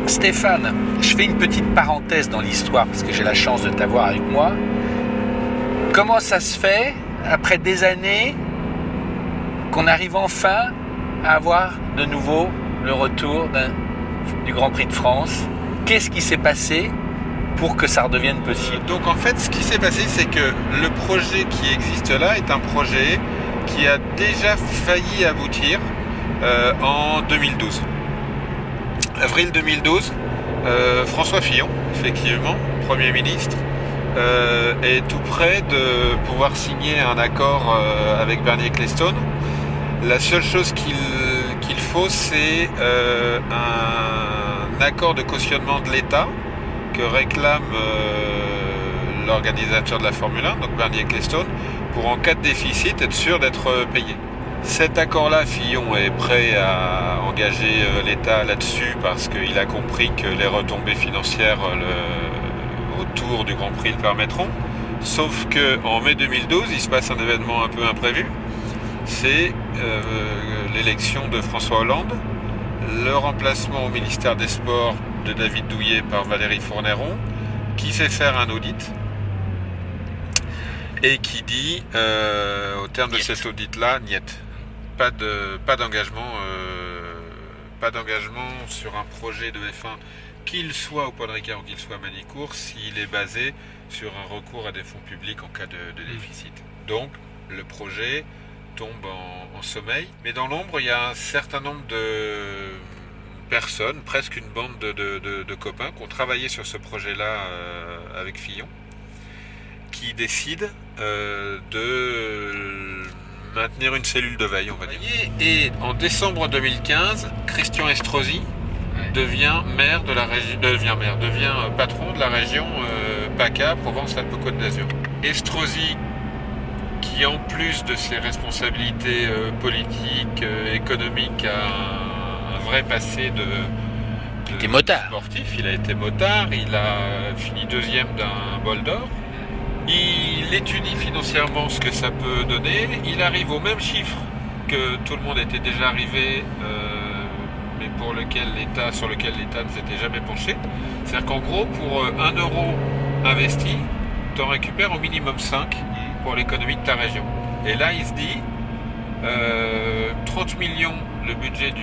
Stéphane, je fais une petite parenthèse dans l'histoire parce que j'ai la chance de t'avoir avec moi. Comment ça se fait, après des années, qu'on arrive enfin à avoir de nouveau le retour du Grand Prix de France? Qu'est-ce qui s'est passé pour que ça redevienne possible? Donc en fait, ce qui s'est passé, c'est que le projet qui existe là est un projet qui a déjà failli aboutir en 2012. Avril 2012, François Fillon, effectivement, Premier ministre, est tout près de pouvoir signer un accord avec Bernier Ecclestone. La seule chose qu'il faut, c'est un accord de cautionnement de l'État que réclame l'organisateur de la Formule 1, donc Bernier Ecclestone, pour en cas de déficit être sûr d'être payé. Cet accord-là, Fillon est prêt à engager l'État là-dessus parce qu'il a compris que les retombées financières autour du Grand Prix le permettront. Sauf qu'en mai 2012, il se passe un événement un peu imprévu. C'est l'élection de François Hollande, le remplacement au ministère des Sports de David Douillet par Valérie Fourneron, qui fait faire un audit et qui dit, au terme de cet audit-là, niet. Pas d'engagement sur un projet de F1, qu'il soit au Paul Ricard ou qu'il soit à Manicourt, s'il est basé sur un recours à des fonds publics en cas de déficit. Donc le projet tombe en sommeil, mais dans l'ombre il y a un certain nombre de personnes, presque une bande de copains qui ont travaillé sur ce projet-là avec Fillon, qui décident de maintenir une cellule de veille, on va dire. Et en décembre 2015, Christian Estrosi devient patron de la région PACA, Provence-Alpes-Côte d'Azur. Estrosi, qui en plus de ses responsabilités politiques, économiques, a un vrai passé de sportif. Il a été motard, il a fini deuxième d'un bol d'or. Il étudie financièrement ce que ça peut donner. Il arrive au même chiffre que tout le monde était déjà arrivé, mais sur lequel l'État ne s'était jamais penché. C'est-à-dire qu'en gros, pour 1 euro investi, tu en récupères au minimum 5 pour l'économie de ta région. Et là, il se dit 30 millions le budget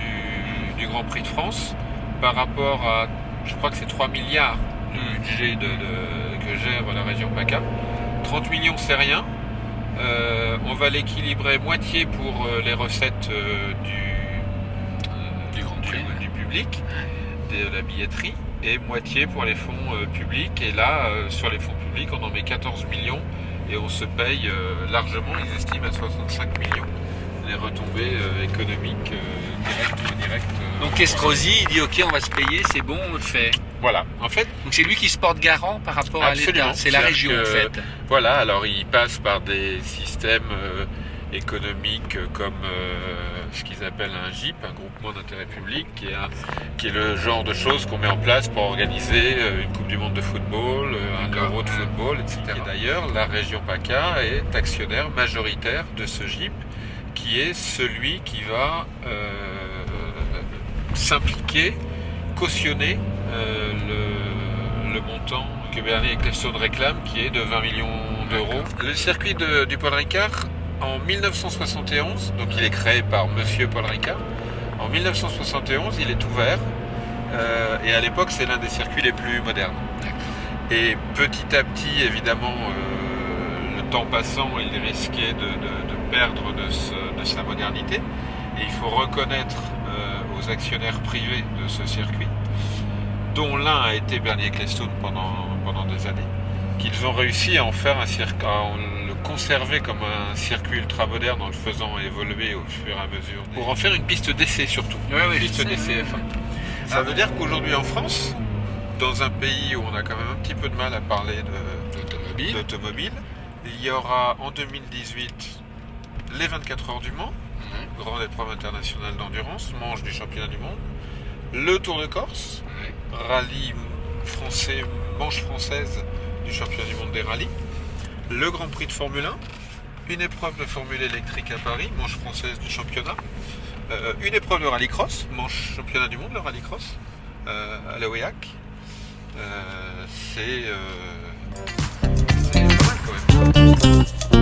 du Grand Prix de France par rapport à, je crois que c'est 3 milliards le budget que gère la région PACA. 30 millions, c'est rien. On va l'équilibrer moitié pour les recettes du Grand Prix, du public, de la billetterie, et moitié pour les fonds publics. Et là, sur les fonds publics, on en met 14 millions et on se paye largement, ils estiment à 65 millions les retombées économiques directes ou indirectes. Donc Estrosi, il dit ok, on va se payer, c'est bon, on le fait. Voilà, en fait. Donc c'est lui qui se porte garant par rapport à l'État, c'est la région en fait. Voilà, alors il passe par des systèmes économiques comme ce qu'ils appellent un GIP, un groupement d'intérêt public, qui est le genre de choses qu'on met en place pour organiser une Coupe du Monde de football, un Euro de football, etc. Et d'ailleurs, la région PACA est actionnaire majoritaire de ce GIP, qui est celui qui va s'impliquer, cautionner le montant que Bernier Ecclestone réclame, qui est de 20 millions d'euros. Le circuit du Paul Ricard, en 1971, donc il est créé par Monsieur Paul Ricard, en 1971 il est ouvert, et à l'époque c'est l'un des circuits les plus modernes. Et petit à petit, évidemment, le temps passant, il risquait de perdre de sa modernité, et il faut reconnaître aux actionnaires privés de ce circuit, dont l'un a été Bernier Ecclestone pendant des années, qu'ils ont réussi à en faire à le conserver comme un circuit ultra moderne en le faisant évoluer au fur et à mesure, pour en faire une piste d'essai surtout, une piste d'essai F1. Ça veut dire qu'aujourd'hui en France, dans un pays où on a quand même un petit peu de mal à parler d'automobile, il y aura en 2018 les 24 heures du Mans, grande épreuve internationale d'endurance, manche du championnat du monde, le Tour de Corse, rallye français, manche française du championnat du monde des rallyes, le Grand Prix de Formule 1, une épreuve de Formule électrique à Paris, manche française du championnat, une épreuve de rallycross, manche championnat du monde, le rallycross, à l'Aouéac. C'est pas mal quand même.